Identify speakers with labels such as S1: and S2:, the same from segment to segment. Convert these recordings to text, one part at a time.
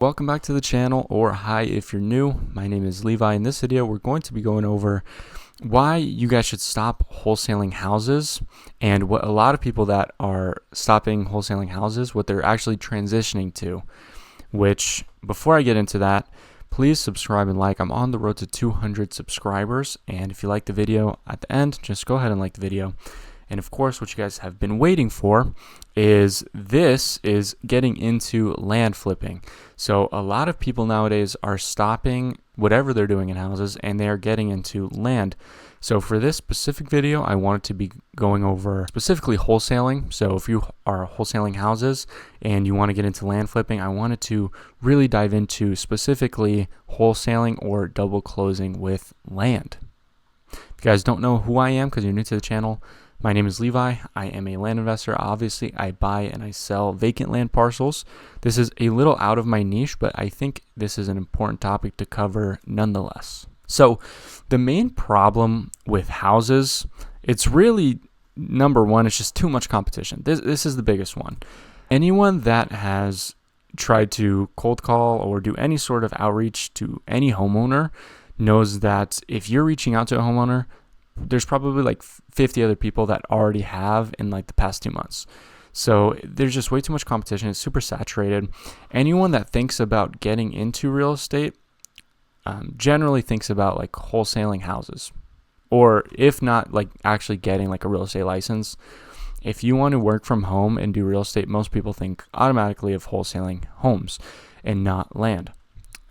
S1: Welcome back to the channel, or hi if you're new. My name is Levi. In this video, we're going to be going over why you guys should stop wholesaling houses and what a lot of people that are stopping wholesaling houses, what they're actually transitioning to. Which, before I get into that, please subscribe and like. I'm on the road to 200 subscribers, and if you like the video at the end, just go ahead and like the video. And of course, what you guys have been waiting for is getting into land flipping. So a lot of people nowadays are stopping whatever they're doing in houses and they are getting into land. So for this specific video, I wanted to be going over specifically wholesaling. So if you are wholesaling houses and you want to get into land flipping, I wanted to really dive into specifically wholesaling or double closing with land. If you guys don't know who I am because you're new to the channel, my name is Levi. I am a land investor. Obviously, I buy and I sell vacant land parcels. This is a little out of my niche, but I think this is an important topic to cover nonetheless. So the main problem with houses, it's really, number one, it's just too much competition. This is the biggest one. Anyone that has tried to cold call or do any sort of outreach to any homeowner knows that if you're reaching out to a homeowner, there's probably like 50 other people that already have in like the past 2 months. So there's just way too much competition. It's super saturated. Anyone that thinks about getting into real estate generally thinks about like wholesaling houses, or if not, like actually getting like a real estate license. If you want to work from home and do real estate, most people think automatically of wholesaling homes and not land.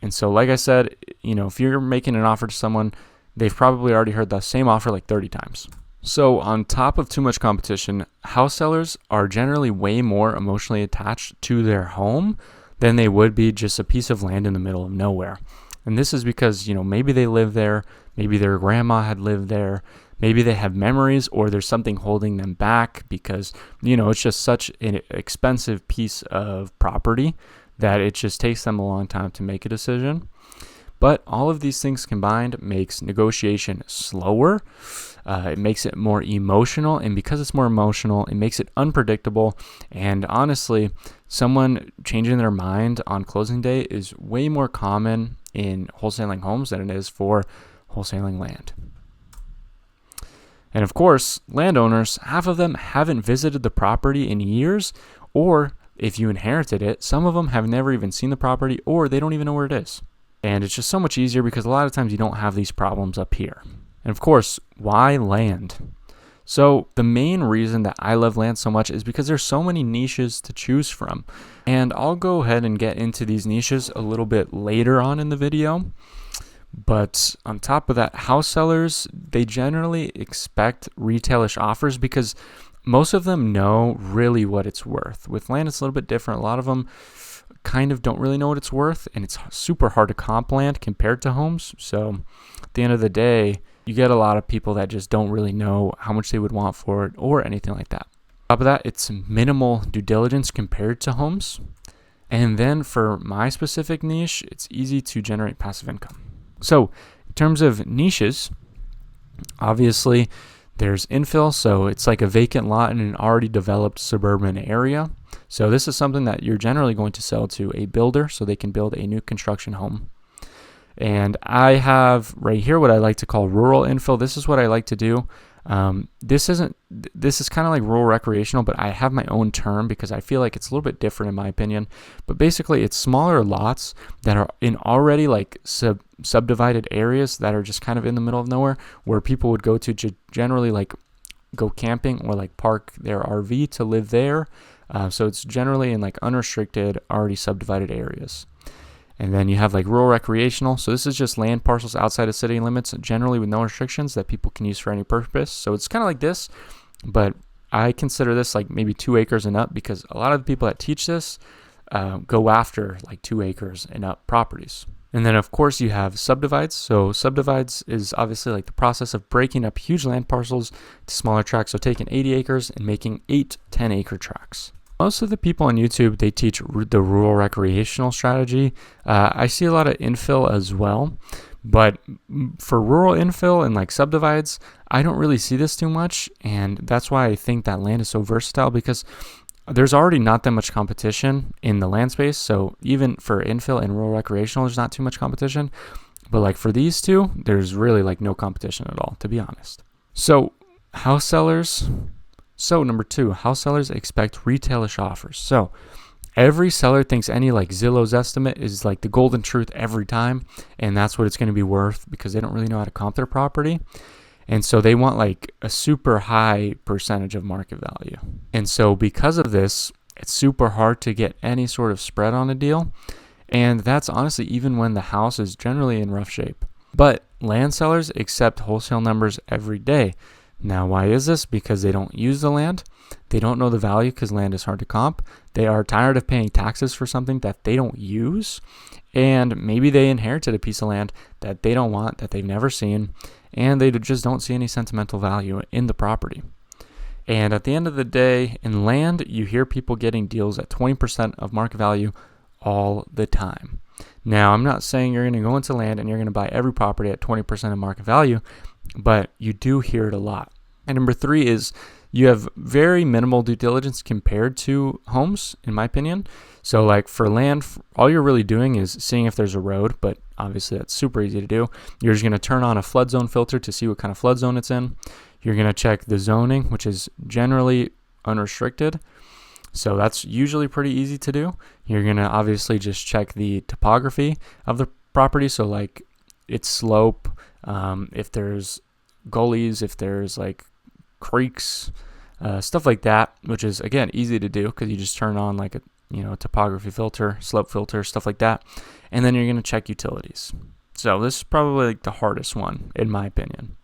S1: And so, like I said, if you're making an offer to someone, they've probably already heard the same offer like 30 times. So on top of too much competition, house sellers are generally way more emotionally attached to their home than they would be just a piece of land in the middle of nowhere. And this is because, maybe they live there, maybe their grandma had lived there, maybe they have memories, or there's something holding them back because, it's just such an expensive piece of property that it just takes them a long time to make a decision. But all of these things combined makes negotiation slower. It makes it more emotional. And because it's more emotional, it makes it unpredictable. And honestly, someone changing their mind on closing day is way more common in wholesaling homes than it is for wholesaling land. And of course, landowners, half of them haven't visited the property in years, or if you inherited it, some of them have never even seen the property, or they don't even know where it is. And it's just so much easier because a lot of times you don't have these problems up here. And of course, why land? So the main reason that I love land so much is because there's so many niches to choose from. And I'll go ahead and get into these niches a little bit later on in the video. But on top of that, house sellers, they generally expect retailish offers because most of them know really what it's worth. With land, it's a little bit different. A lot of them kind of don't really know what it's worth, and it's super hard to comp land compared to homes. So at the end of the day, you get a lot of people that just don't really know how much they would want for it or anything like that. On top of that, it's minimal due diligence compared to homes. And then for my specific niche, it's easy to generate passive income. So in terms of niches, obviously there's infill, so it's like a vacant lot in an already developed suburban area. So this is something that you're generally going to sell to a builder so they can build a new construction home. And I have right here what I like to call rural infill. This is what I like to do. This is kind of like rural recreational, but I have my own term because I feel like it's a little bit different in my opinion. But basically, it's smaller lots that are in already like subdivided areas that are just kind of in the middle of nowhere, where people would go to generally like go camping or like park their RV to live there. So it's generally in like unrestricted, already subdivided areas. And then you have like rural recreational. So this is just land parcels outside of city limits, generally with no restrictions that people can use for any purpose. So it's kind of like this, but I consider this like maybe 2 acres and up because a lot of the people that teach this go after like 2 acres and up properties. And then of course you have subdivides. So subdivides is obviously like the process of breaking up huge land parcels to smaller tracts. So taking 80 acres and making 8 10-acre tracts. Most of the people on YouTube, they teach the rural recreational strategy. I see a lot of infill as well, but for rural infill and like subdivides, I don't really see this too much. And that's why I think that land is so versatile because there's already not that much competition in the land space. So even for infill and rural recreational, there's not too much competition. But like for these two, there's really like no competition at all, to be honest. So house sellers. So number 2, house sellers expect retailish offers. So every seller thinks any like Zillow's estimate is like the golden truth every time, and that's what it's going to be worth because they don't really know how to comp their property. And so they want like a super high percentage of market value. And so because of this, it's super hard to get any sort of spread on a deal. And that's honestly even when the house is generally in rough shape. But land sellers accept wholesale numbers every day. Now, why is this? Because they don't use the land. They don't know the value because land is hard to comp. They are tired of paying taxes for something that they don't use. And maybe they inherited a piece of land that they don't want, that they've never seen, and they just don't see any sentimental value in the property. And at the end of the day, in land, you hear people getting deals at 20% of market value all the time. Now, I'm not saying you're going to go into land and you're going to buy every property at 20% of market value, but you do hear it a lot. And number 3 is you have very minimal due diligence compared to homes, in my opinion. So like for land, all you're really doing is seeing if there's a road, but obviously that's super easy to do. You're just going to turn on a flood zone filter to see what kind of flood zone it's in. You're going to check the zoning, which is generally unrestricted. So that's usually pretty easy to do. You're going to obviously just check the topography of the property. So like its slope, if there's gullies, if there's like creeks, stuff like that, which is again easy to do because you just turn on like a topography filter, slope filter, stuff like that. And then you're going to check utilities. So this is probably like the hardest one in my opinion.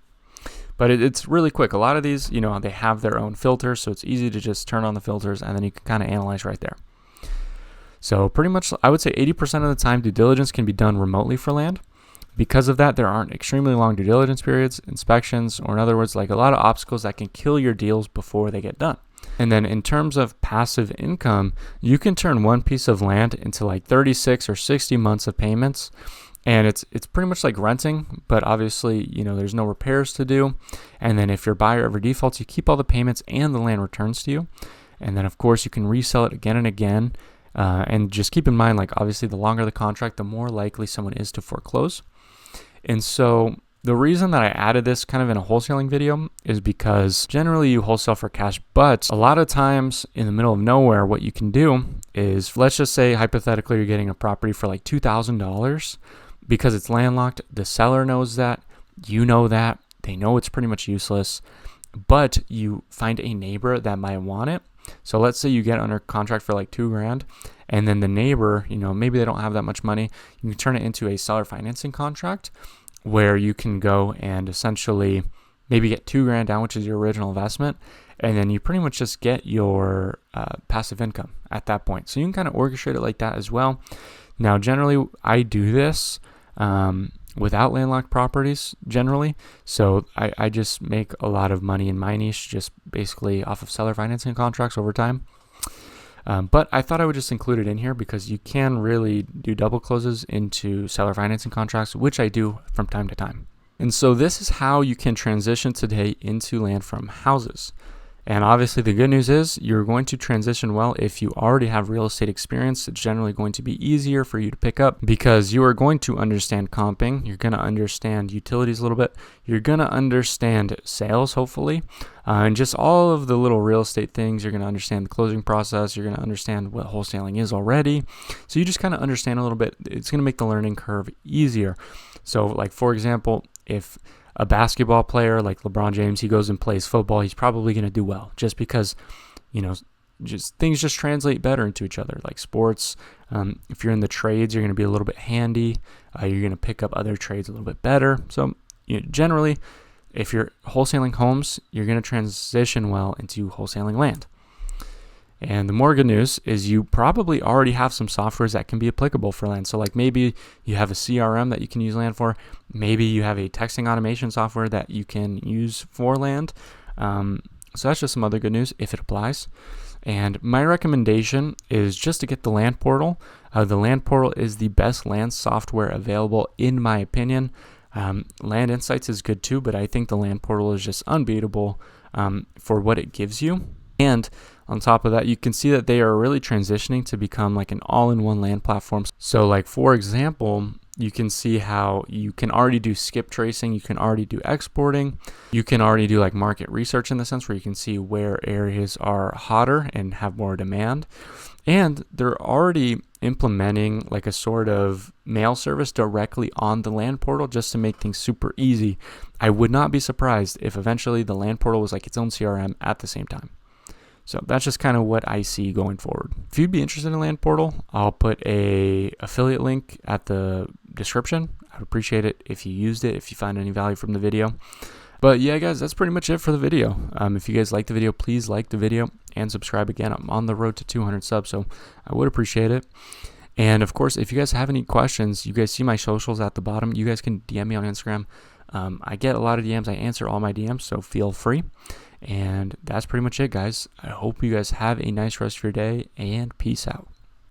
S1: But it's really quick. A lot of these, they have their own filters, so it's easy to just turn on the filters and then you can kind of analyze right there. So pretty much, I would say 80% of the time, due diligence can be done remotely for land. Because of that, there aren't extremely long due diligence periods, inspections, or in other words, like a lot of obstacles that can kill your deals before they get done. And then in terms of passive income, you can turn one piece of land into like 36 or 60 months of payments. And it's pretty much like renting, but obviously, there's no repairs to do. And then if your buyer ever defaults, you keep all the payments and the land returns to you. And then of course you can resell it again and again. And just keep in mind, like obviously the longer the contract, the more likely someone is to foreclose. And so the reason that I added this kind of in a wholesaling video is because generally you wholesale for cash, but a lot of times in the middle of nowhere, what you can do is, let's just say hypothetically you're getting a property for like $2,000. Because it's landlocked, the seller knows that, you know that, they know it's pretty much useless, but you find a neighbor that might want it. So let's say you get under contract for like $2,000, and then the neighbor, maybe they don't have that much money. You can turn it into a seller financing contract where you can go and essentially maybe get $2,000 down, which is your original investment, and then you pretty much just get your passive income at that point. So you can kind of orchestrate it like that as well. Now, generally, I do this without landlocked properties generally. So I just make a lot of money in my niche, just basically off of seller financing contracts over time. But I thought I would just include it in here because you can really do double closes into seller financing contracts, which I do from time to time. And so this is how you can transition today into land from houses. And obviously the good news is you're going to transition well if you already have real estate experience. It's generally going to be easier for you to pick up because you are going to understand comping. You're going to understand utilities a little bit. You're going to understand sales, hopefully, and just all of the little real estate things. You're going to understand the closing process. You're going to understand what wholesaling is already. So you just kind of understand a little bit. It's going to make the learning curve easier. So like, for example, if a basketball player like LeBron James, he goes and plays football, he's probably going to do well just because, just things just translate better into each other. Like sports, if you're in the trades, you're going to be a little bit handy. You're going to pick up other trades a little bit better. So generally, if you're wholesaling homes, you're going to transition well into wholesaling land. And the more good news is you probably already have some softwares that can be applicable for land. So like maybe you have a CRM that you can use land for. Maybe you have a texting automation software that you can use for land. So that's just some other good news if it applies. And my recommendation is just to get the land portal. The land portal is the best land software available in my opinion. Land Insights is good too, but I think the land portal is just unbeatable for what it gives you. And On top of that, you can see that they are really transitioning to become like an all-in-one land platform. So like, for example, you can see how you can already do skip tracing, you can already do exporting, you can already do like market research in the sense where you can see where areas are hotter and have more demand. And they're already implementing like a sort of mail service directly on the land portal just to make things super easy. I would not be surprised if eventually the land portal was like its own CRM at the same time. So that's just kind of what I see going forward. If you'd be interested in land portal, I'll put a affiliate link at the description. I'd appreciate it if you used it, if you find any value from the video. But yeah, guys, that's pretty much it for the video. If you guys like the video, please like the video and subscribe. Again, I'm on the road to 200 subs, so I would appreciate it. And of course, if you guys have any questions, you guys see my socials at the bottom. You guys can DM me on Instagram. I get a lot of DMs. I answer all my DMs, so feel free. And that's pretty much it, guys. I hope you guys have a nice rest of your day, and peace out.